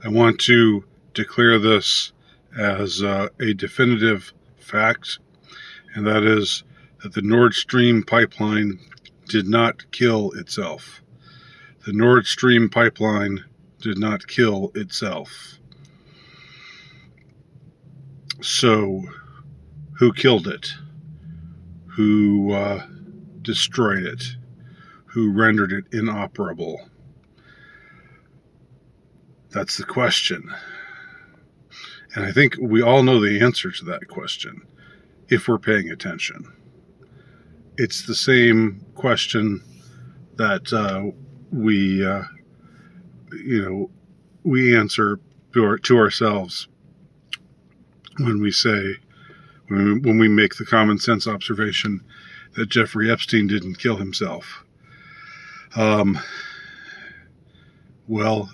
I want to declare this as a definitive fact, and that is that the Nord Stream pipeline did not kill itself. The Nord Stream pipeline did not kill itself. So, who killed it? Who destroyed it? Who rendered it inoperable? That's the question. And I think we all know the answer to that question if we're paying attention. It's the same question that we answer to ourselves when we say, when we make the common sense observation that Jeffrey Epstein didn't kill himself. Well,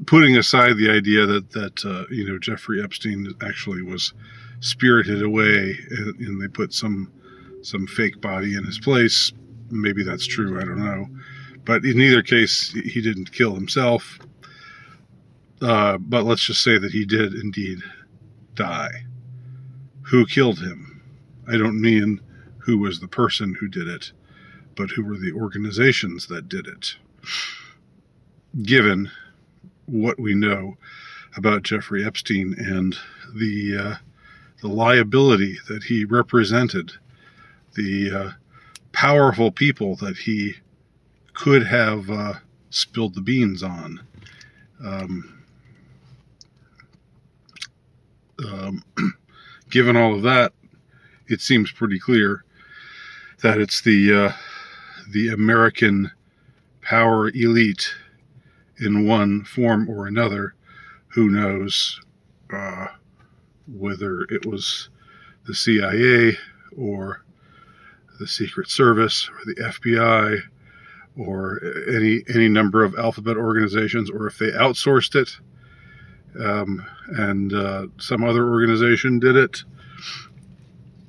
putting aside the idea that Jeffrey Epstein actually was spirited away and they put some fake body in his place, maybe that's true, I don't know. But in either case, he didn't kill himself. But let's just say that he did indeed die. Who killed him? I don't mean who was the person who did it, but who were the organizations that did it. Given what we know about Jeffrey Epstein and the liability that he represented, the powerful people that he could have spilled the beans on. Given all of that, it seems pretty clear that it's the American power elite in one form or another who knows whether it was the CIA or the Secret Service or the FBI or any number of alphabet organizations, or if they outsourced it and some other organization did it.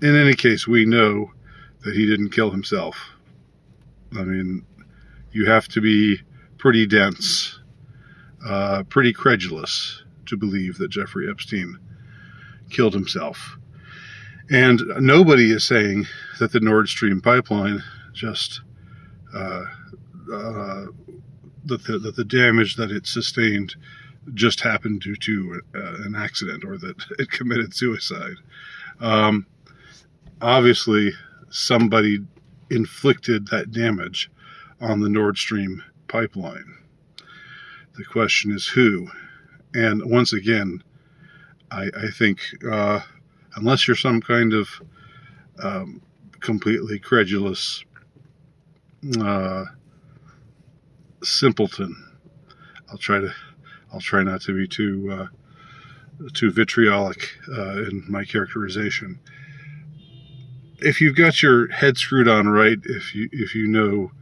In any case, we know that he didn't kill himself. I mean, you have to be pretty dense, pretty credulous to believe that Jeffrey Epstein killed himself. And nobody is saying that the Nord Stream pipeline just that the damage that it sustained just happened due to an accident, or that it committed suicide. Obviously, somebody inflicted that damage on the Nord Stream pipeline. The question is who? And once again, I think unless you're some kind of completely credulous simpleton, I'll try not to be too vitriolic in my characterization. If you've got your head screwed on right, if you know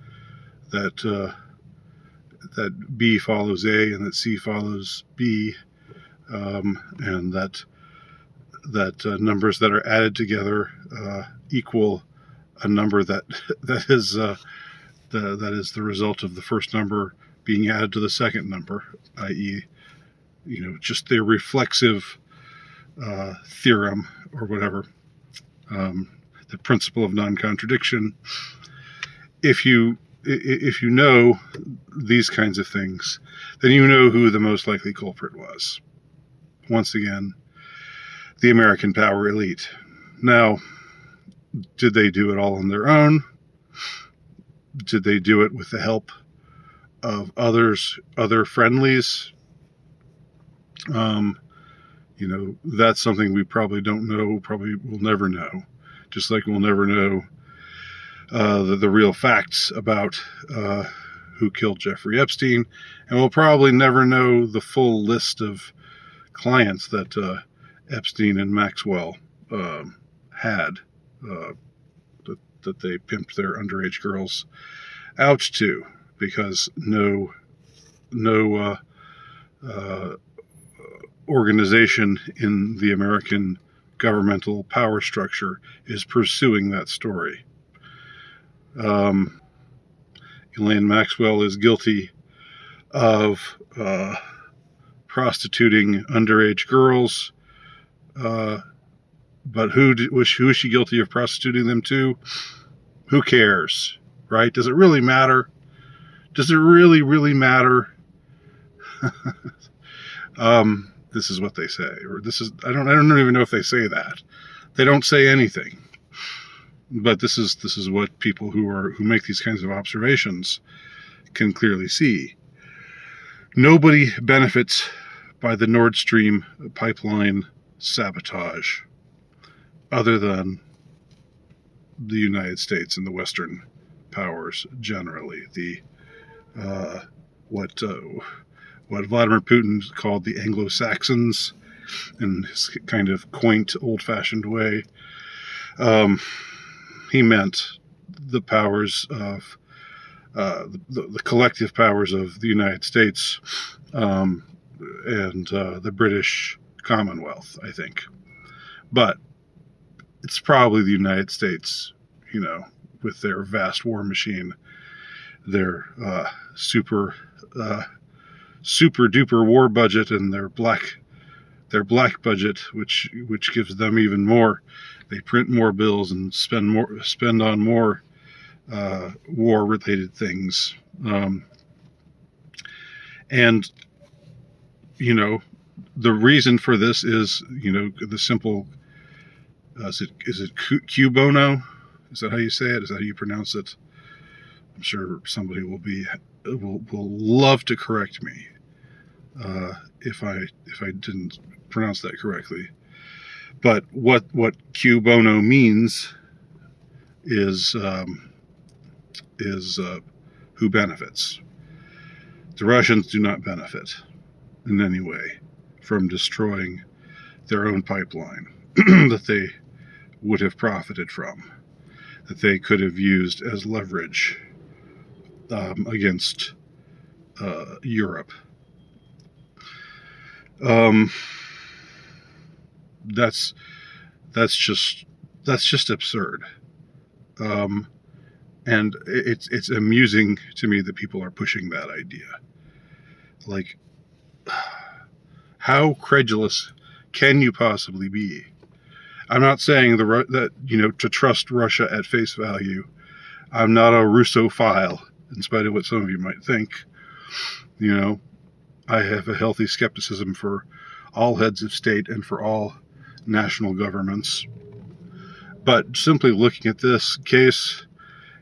that that B follows A and that C follows B, and that numbers that are added together equal a number that is the result of the first number being added to the second number, i.e., just the reflexive theorem or whatever, the principle of non-contradiction. If you know these kinds of things, then you know who the most likely culprit was. Once again, the American power elite. Now, did they do it all on their own? Did they do it with the help of other friendlies? That's something we probably don't know, probably will never know. Just like we'll never know the real facts about who killed Jeffrey Epstein, and we'll probably never know the full list of clients that Epstein and Maxwell had, that they pimped their underage girls out to, because no organization in the American governmental power structure is pursuing that story. Elaine Maxwell is guilty of prostituting underage girls. But who is she guilty of prostituting them to? Who cares, right? Does it really matter? Does it really, really matter? This is what they say, or this is, I don't even know if they say that. They don't say anything. But this is what people who make these kinds of observations can clearly see. Nobody benefits by the Nord Stream pipeline sabotage other than the United States and the Western powers generally. What Vladimir Putin called the Anglo-Saxons in his kind of quaint, old-fashioned way. He meant the powers of the collective powers of the United States and the British Commonwealth, I think. But it's probably the United States, with their vast war machine, their super duper war budget, and their black budget, which gives them even more. They print more bills and spend on more war related things, and the reason for this is the simple. Is it Q bono? Is that how you say it? Is that how you pronounce it? I'm sure somebody will love to correct me if I didn't pronounce that correctly. But what Q bono means is who benefits. The Russians do not benefit in any way from destroying their own pipeline that they would have profited from, that they could have used as leverage against Europe. That's just absurd. And it's amusing to me that people are pushing that idea. Like, how credulous can you possibly be? I'm not saying that to trust Russia at face value. I'm not a Russophile, in spite of what some of you might think. I have a healthy skepticism for all heads of state and for all national governments. But simply looking at this case,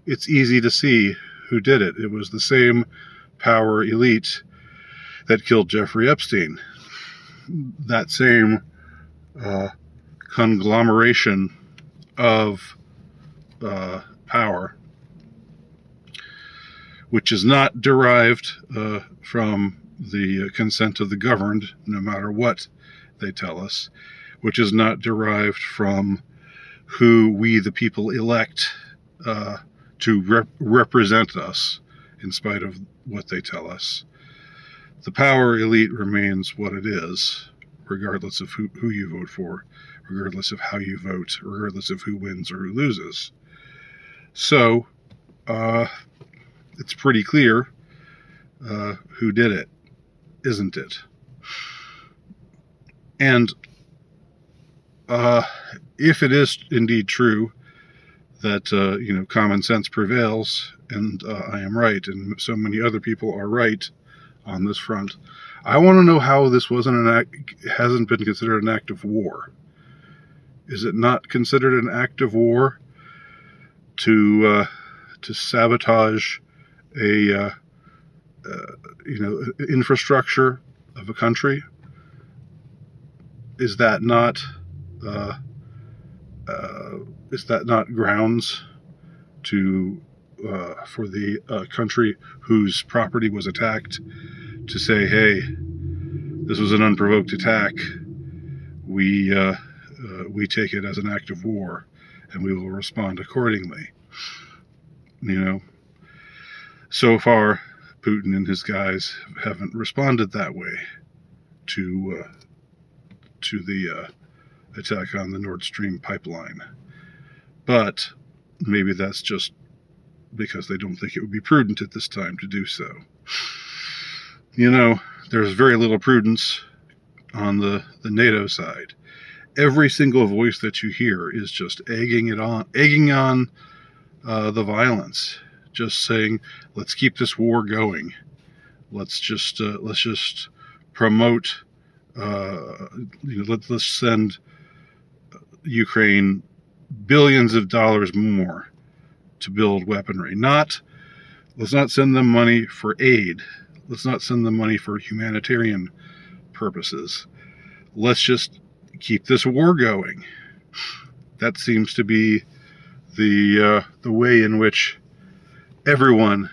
it's easy to see who did it. It was the same power elite that killed Jeffrey Epstein. That same conglomeration of power, which is not derived from the consent of the governed, no matter what they tell us, which is not derived from who we, the people, elect to represent us, in spite of what they tell us. The power elite remains what it is, regardless of who you vote for, regardless of how you vote, regardless of who wins or who loses. So, it's pretty clear who did it, isn't it? And if it is indeed true that common sense prevails, and I am right, and so many other people are right on this front, I want to know how this hasn't been considered an act of war. Is it not considered an act of war to sabotage a infrastructure of a country? Is that not grounds for the country whose property was attacked to say, hey, this was an unprovoked attack. We take it as an act of war, and we will respond accordingly. So far, Putin and his guys haven't responded that way to the attack on the Nord Stream pipeline. But maybe that's just because they don't think it would be prudent at this time to do so. You know, there's very little prudence on the NATO side. Every single voice that you hear is just egging on the violence, just saying, let's keep this war going. Let's just promote. Let's send Ukraine billions of dollars more to build weaponry. Let's not send them money for aid. Let's not send them money for humanitarian purposes. Let's just keep this war going. That seems to be the way in which everyone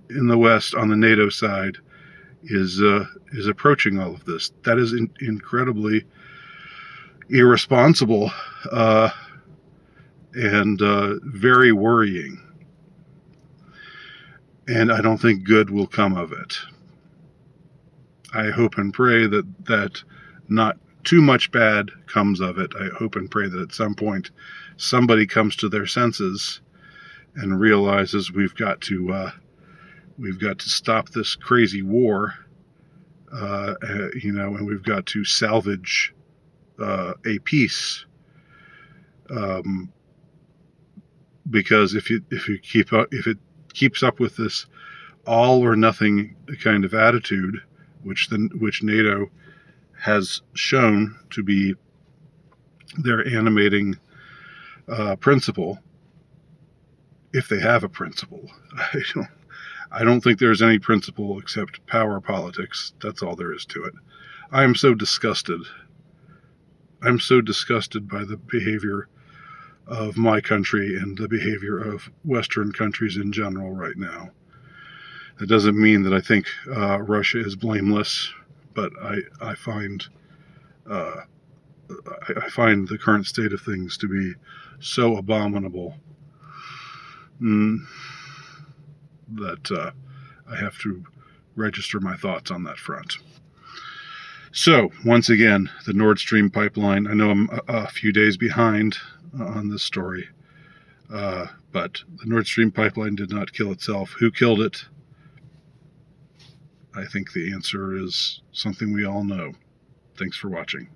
in the West on the NATO side is approaching all of this. That is incredibly irresponsible and very worrying. And I don't think good will come of it. I hope and pray that not too much bad comes of it. I hope and pray that at some point somebody comes to their senses and realizes we've got to stop this crazy war, and we've got to salvage a peace. Because if it keeps up with this all or nothing kind of attitude, which NATO has shown to be their animating principle, if they have a principle. I don't think there's any principle except power politics. That's all there is to it. I am so disgusted. I'm so disgusted by the behavior of my country and the behavior of Western countries in general right now. That doesn't mean that I think Russia is blameless, but I find the current state of things to be so abominable that I have to register my thoughts on that front. So, once again, the Nord Stream pipeline. I know I'm a few days behind on this story, but the Nord Stream pipeline did not kill itself. Who killed it? I think the answer is something we all know. Thanks for watching.